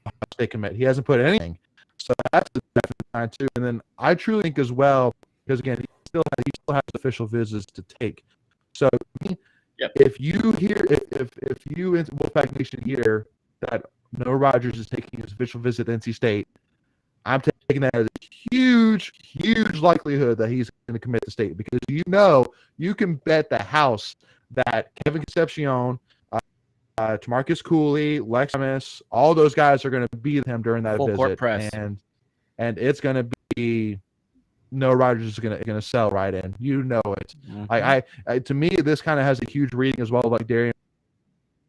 Ohio State commit. He hasn't put anything. So that's a definite sign too. And then I truly think as well, because again, he still has official visits to take. So if you hear, if you in Wolfpack Nation hear that Noah Rogers is taking his official visit to NC State, I'm taking that as a huge, huge likelihood that he's going to commit to state, because you can bet the house that Kevin Concepcion, Tamarcus Cooley, Lex Thomas, all those guys are going to be with him during that visit. Court press. And it's going to be Noah Rogers is going to sell right in. You know it. Mm-hmm. I to me, this kind of has a huge reading as well, like Darian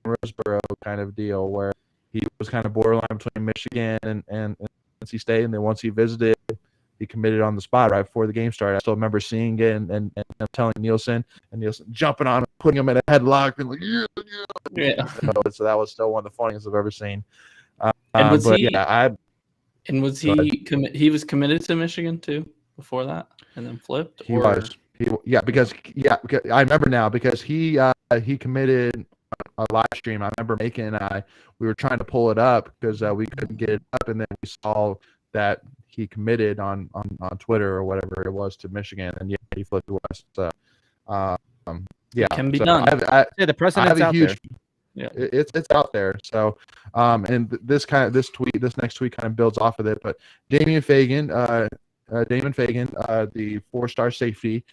Roseborough kind of deal, where he was kind of borderline between Michigan and NC State, and then once he visited, he committed on the spot right before the game started. I still remember seeing it and telling Nielsen, and Nielsen jumping on him, putting him in a headlock, and like, yeah. So that was still one of the funniest I've ever seen. And was but he? yeah, And was Go he? He was committed to Michigan too before that, and then flipped. he was. Because I remember now because he committed a live stream. I remember Macon and we were trying to pull it up because we couldn't get it up, and then we saw that he committed on Twitter or whatever it was to Michigan, and yeah, he flipped to us. So, yeah, It can be so done. Yeah, the precedent's out there. Yeah, it's out there. So, and this next tweet kind of builds off of it. But Damon Fagan, the 4-star safety,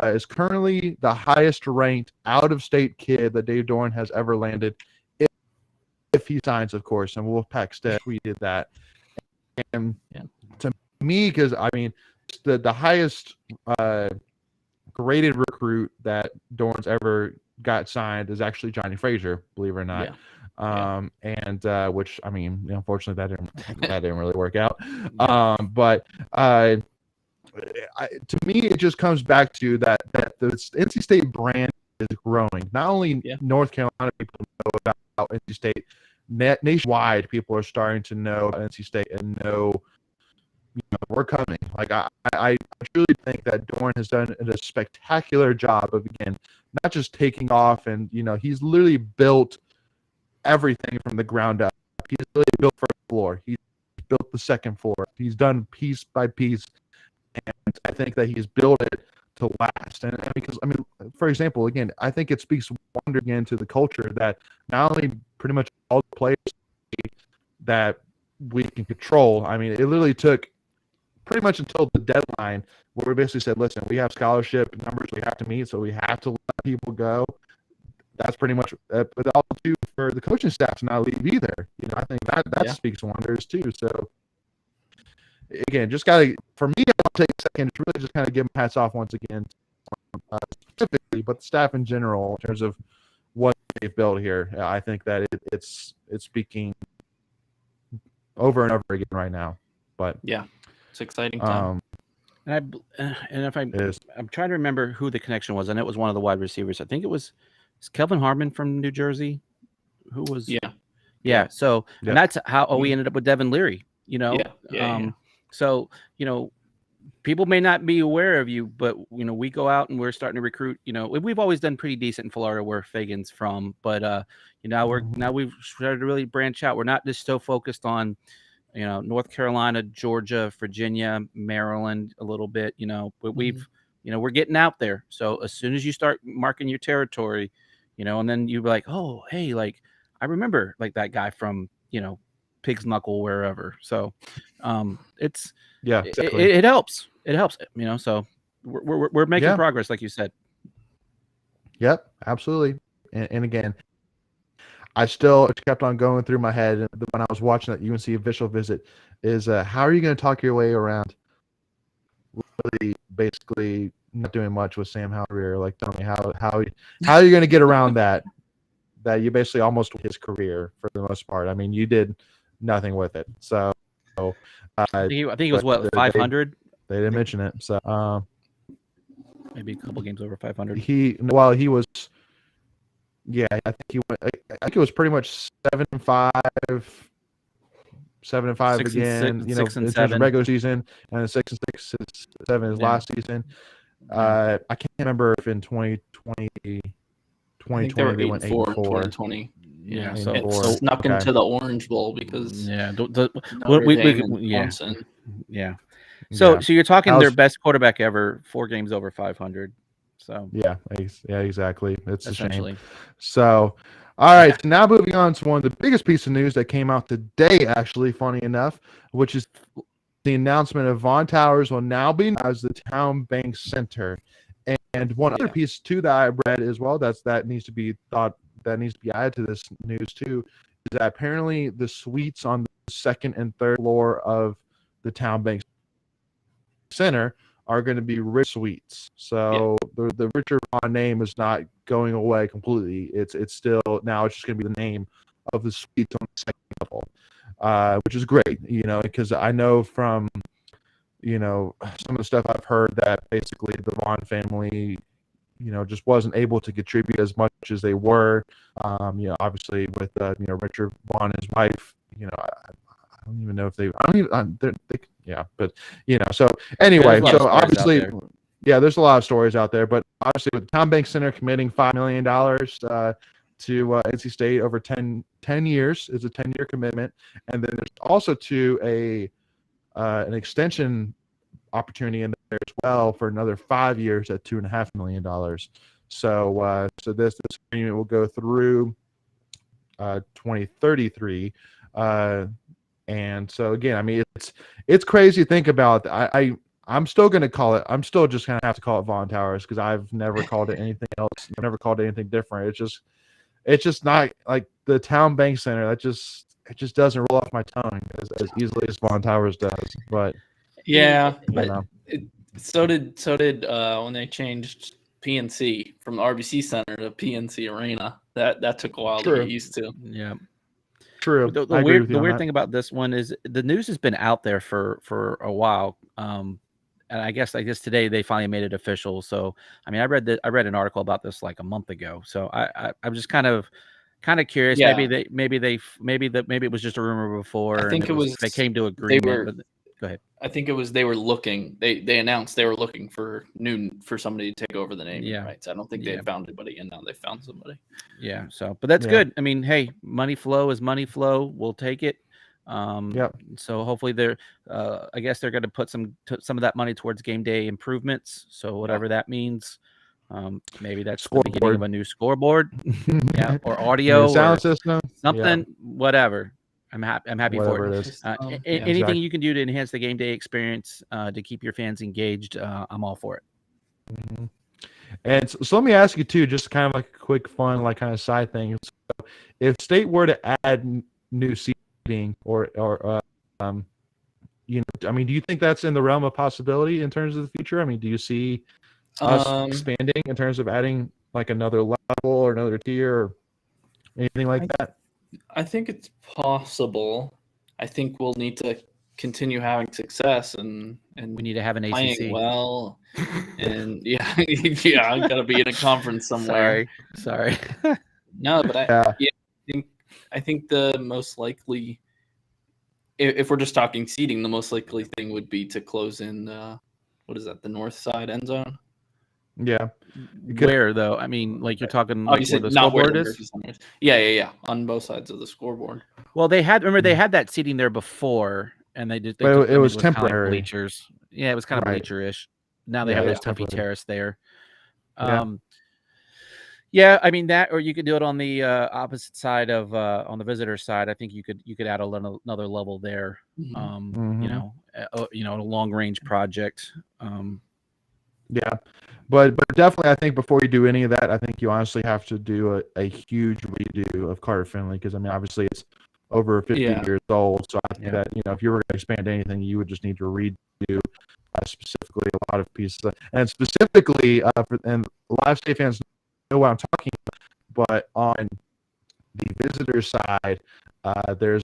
is currently the highest ranked out-of-state kid that Dave Doran has ever landed, if he signs, of course. And Wolfpack Stead tweeted that. And to me, because I mean, the highest graded recruit that Doran's ever got signed is actually Johnny Frazier, believe it or not. And which, I mean, unfortunately that didn't really work out. But to me, it just comes back to that the NC State brand is growing. Not only North Carolina people know about NC State, nationwide people are starting to know about NC State and know, we're coming. Like I truly think that Doran has done a spectacular job of, again, not just taking off, and he's literally built everything from the ground up. He's really built first floor. He's built the second floor. He's done piece by piece, and I think that he's built it to last. And because, I mean, for example, again, I think it speaks wonder again to the culture that not only pretty much all the players that we can control. I mean, it literally took pretty much until the deadline where we basically said, listen, we have scholarship numbers we have to meet, so we have to let people go. That's pretty much but also too for the coaching staff to not leave either. I think that speaks wonders too. So again, just gotta, for me, I'll take a second to really just kind of give them hats off once again, specifically, but the staff in general in terms of what they've built here. I think that it's speaking over and over again right now. But yeah, it's exciting time. And I'm trying to remember who the connection was, and it was one of the wide receivers. I think it was Kelvin Harmon from New Jersey, who was So and that's how we ended up with Devin Leary. So people may not be aware of you, but we go out and we're starting to recruit. We've always done pretty decent in Florida, where Fagan's from, but now we've started to really branch out. We're not just so focused on North Carolina, Georgia, Virginia, Maryland a little bit, but we've we're getting out there. So as soon as you start marking your territory, and then you're like, oh, hey, like I remember like that guy from Pig's Knuckle, wherever. So it's exactly. It helps. It helps. So we're making progress, like you said. Yep, absolutely. And again, I still kept on going through my head when I was watching that UNC official visit is how are you going to talk your way around really basically not doing much with Sam Howell? Like, tell me how are you going to get around that you basically almost his career for the most part. I mean, you did nothing with it. So I think it was what, 500? They didn't mention it. So maybe a couple games over 500. He was. Yeah, I think he went. I think it was pretty much 7-5 again. In terms of regular season, and 6-6, 7 is last season. I can't remember if in 2020 they went 8-4. 2020. Yeah, so it snuck into the Orange Bowl because So you're talking their best quarterback ever, 4 games over 500. So yeah, exactly. It's a shame. So, all right. So now moving on to one of the biggest pieces of news that came out today, actually, funny enough, which is the announcement of Vaughn Towers will now be known as the Town Bank Center. And one other piece too that I read as well that needs to be added to this news too is that apparently the suites on the second and third floor of the Town Bank Center are going to be rich suites. So the Richard Vaughn name is not going away completely. It's still now it's just going to be the name of the suites on the second level, which is great, because I know from some of the stuff I've heard that basically the Vaughn family just wasn't able to contribute as much as they were. Obviously with Richard Vaughn and his wife, I don't even know if they. I don't even. Yeah, but So anyway, There's a lot of so stories out obviously, there. yeah, there's a lot of stories out there. But obviously, with Tom Banks Center committing $5 million to NC State over 10 years, is a 10-year commitment, and then there's also an extension opportunity in there as well for another 5 years at $2.5 million. So this agreement will go through 2033. And so again, I mean, it's crazy to think about. I'm still going to call it. I'm still just going to have to call it Vaughn Towers because I've never called it anything else. I've never called it anything different. It's just not like the Town Bank Center. It just doesn't roll off my tongue as easily as Vaughn Towers does. But yeah, but so did when they changed PNC from the RBC Center to PNC Arena. That took a while to get used to. Yeah. True. The weird thing about this one is the news has been out there for a while. And I guess today they finally made it official. So I mean, I read an article about this like a month ago. So I'm just kind of curious. Yeah. Maybe it was just a rumor before. I think they came to agreement. Go ahead. I think it was they were looking. They announced they were looking for somebody to take over the naming rights. I don't think they had found anybody, and now they found somebody. Yeah. So, but that's good. I mean, hey, money flow is money flow. We'll take it. So hopefully I guess they're going to put some of that money towards game day improvements. So whatever that means, maybe that's the beginning of a new scoreboard, or audio, sound system, something, whatever. I'm happy for it. Anything you can do to enhance the game day experience, to keep your fans engaged, I'm all for it. Mm-hmm. And so let me ask you too, just kind of like a quick fun, like kind of side thing. So if State were to add new seating or I mean, do you think that's in the realm of possibility in terms of the future? I mean, do you see us expanding in terms of adding like another level or another tier or anything like that? I think it's possible. I think we'll need to continue having success and we need to have an playing ACC. Well, and I gotta be in a conference somewhere. Sorry. No, but I think the most likely, if we're just talking seating, the most likely thing would be to close in what is that, the north side end zone? Yeah. Where though? I mean, like you're talking you said where the not scoreboard where is? Yeah, on both sides of the scoreboard. Well, they had that seating there before, and it was temporary temporary. bleachers. Yeah, it was kind of bleacher-ish. Now they have this Tuffy terrace there. Yeah, I mean that, or you could do it on the opposite side of on the visitor side. I think you could add another level there. A long range project. Yeah, but definitely, I think before you do any of that, I think you honestly have to do a huge redo of Carter Finley because I mean, obviously, it's over 50 years old. So I think that if you were going to expand anything, you would just need to redo specifically a lot of pieces, and specifically, and a lot of State fans know what I'm talking about. But on the visitor side, there's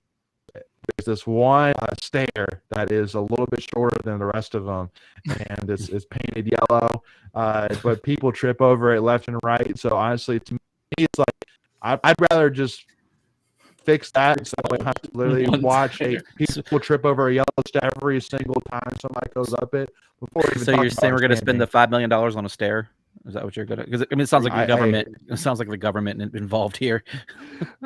this one stair that is a little bit shorter than the rest of them, and it's painted yellow, but people trip over it left and right. So honestly, to me, it's like I'd rather just fix that so I don't have to literally watch people trip over a yellow stair every single time somebody goes up it. So you're saying we're going to spend the $5 million on a stair? Is that what you're gonna? Because I mean, it sounds like the government. It sounds like the government involved here.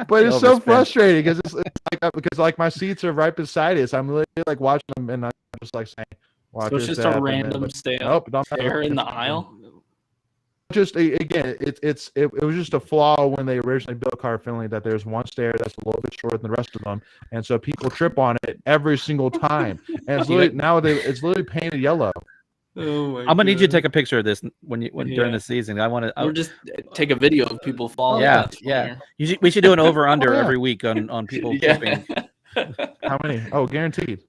But it's so frustrating because it's like my seats are right beside it. So I'm literally like watching them, and I'm just like saying, "Watch so it's just a random stair in the aisle." Just again, it was just a flaw when they originally built Carter Finley that there's one stair that's a little bit shorter than the rest of them, and so people trip on it every single time. And it's literally it's literally painted yellow. Oh I'm gonna need you to take a picture of this during the season. Or just take a video of people falling. Yeah. We should do an over under every week on people tripping. How many? Oh, guaranteed.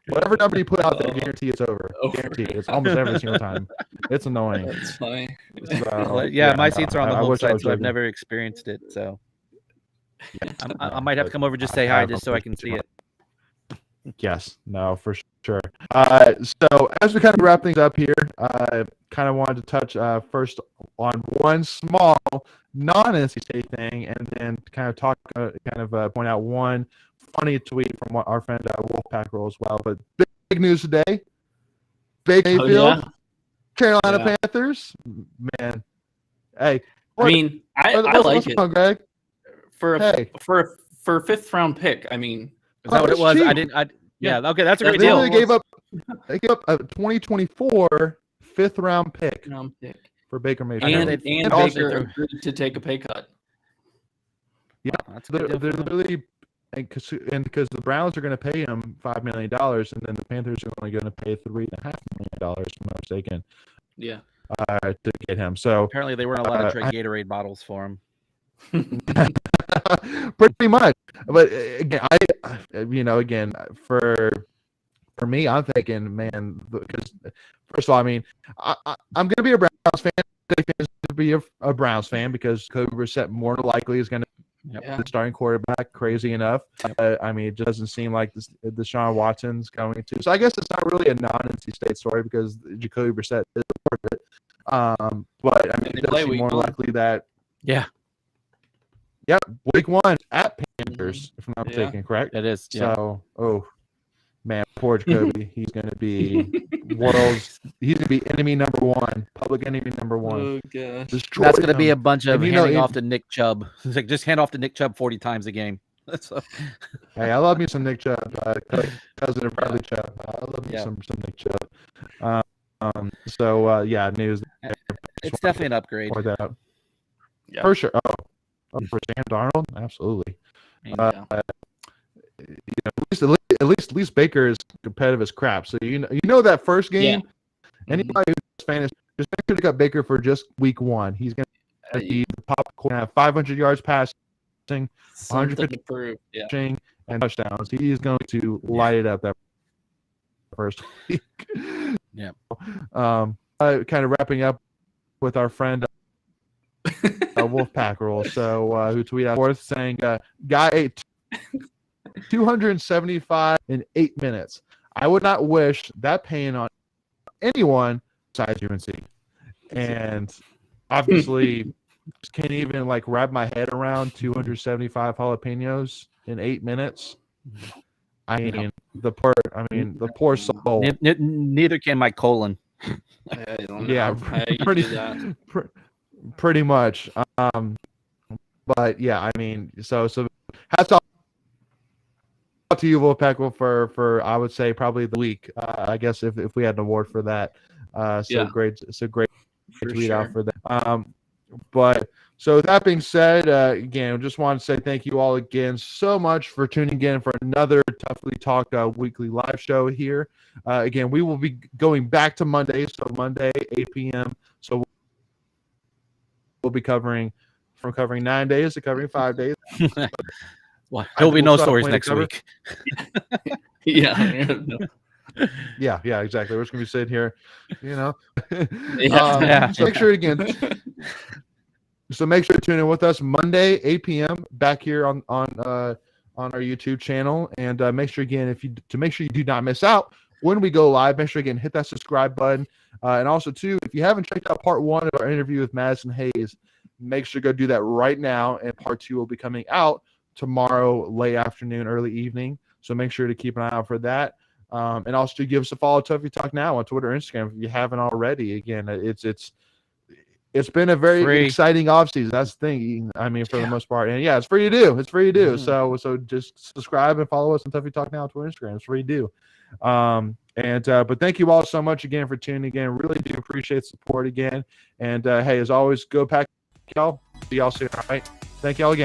Whatever number you put out there, guarantee it's over. Guaranteed. It's almost every single time. It's annoying. That's funny. So, my seats are on the home side, so I've never experienced it. So I might have to come over just say hi, just so I can see it. Yes, no, for sure. So as we kind of wrap things up here, kind of wanted to touch first on one small non-NC State thing, and then kind of talk, point out one funny tweet from our friend Wolfpack Roll as well. But big news today. Baker Mayfield, Carolina Panthers. Man, hey. I mean, I like it. On, Greg? For a fifth round pick. I mean, is that what it was? Cheap. Okay, that's a great deal. They gave up a 2024 fifth round pick for Baker Mayfield. And Baker agreed to take a pay cut. Yeah, they're literally, and because the Browns are going to pay him $5 million, and then the Panthers are only going to pay $3.5 million, if I'm not mistaken. Yeah. To get him. So apparently they weren't allowed to trade Gatorade bottles for him. Pretty much. But again, for me, I'm thinking, man, because first of all, I mean, I'm going to be a Browns fan. To be a Browns fan because Kobe Brissett more than likely is going to be the starting quarterback. Crazy enough. I mean, it just doesn't seem like Deshaun Watson's going to. So I guess it's not really a non-NC State story because Jacoby Brissett is a part of it. But I mean, it does seem more likely that. Yeah. Yep. Week 1 at Panthers, if I'm not mistaken, correct? It is. Yeah. So, man, poor Jacoby. He's going to be he's going to be enemy number 1, public enemy number 1. Oh, gosh. That's going to be a bunch of handing off to Nick Chubb. It's like just hand off to Nick Chubb 40 times a game. Hey, I love me some Nick Chubb, cousin of Bradley Chubb. I love me some Nick Chubb. News. It's definitely an upgrade. For that. Yeah. For sure. For Sam Darnold, absolutely. At least Baker is competitive as crap. So you know that first game. Anybody who's Spanish, just make sure to cut Baker for just week 1. He's going to be the popcorn, have 500 yards passing, 150 rushing, and touchdowns. He is going to light it up that first week. Yeah. Kind of wrapping up with our friend Wolfpack Roll. So who tweeted out forth saying, "Guy ate 275 in 8 minutes. I would not wish that pain on anyone besides UNC." And obviously, can't even wrap my head around 275 jalapenos in 8 minutes. I mean, the poor soul. Neither can my colon. Pretty much. But yeah, I mean, so hats off to you, Wolfpack, for I would say probably the week. I guess if we had an award for that. Great tweet out for that. But so that being said, again, just want to say thank you all again so much for tuning in for another Tuffy Talk weekly live show here. Again, we will be going back to Monday, so Monday 8 p.m. So we'll be covering 9 days to covering 5 days. Well, there'll be no stories next week. Yeah, exactly. We're just gonna be sitting here, So make sure to tune in with us Monday 8 p.m. back here on our YouTube channel, and make sure again to make sure you do not miss out when we go live. Make sure again hit that subscribe button, and also too, if you haven't checked out part 1 of our interview with Madison Hayes, make sure to go do that right now. And part 2 will be coming out tomorrow, late afternoon, early evening. So make sure to keep an eye out for that. And also to give us a follow, Tuffy Talk Now on Twitter, Instagram, if you haven't already. Again, it's been a very exciting offseason. That's the thing. I mean, for the most part, and it's free to do. It's free to do. Mm-hmm. So just subscribe and follow us on Tuffy Talk Now on Twitter, Instagram. It's free to do. But thank you all so much again for tuning in. Really do appreciate the support again. And hey, as always, go Pack, y'all. See y'all soon. All right. Thank y'all again.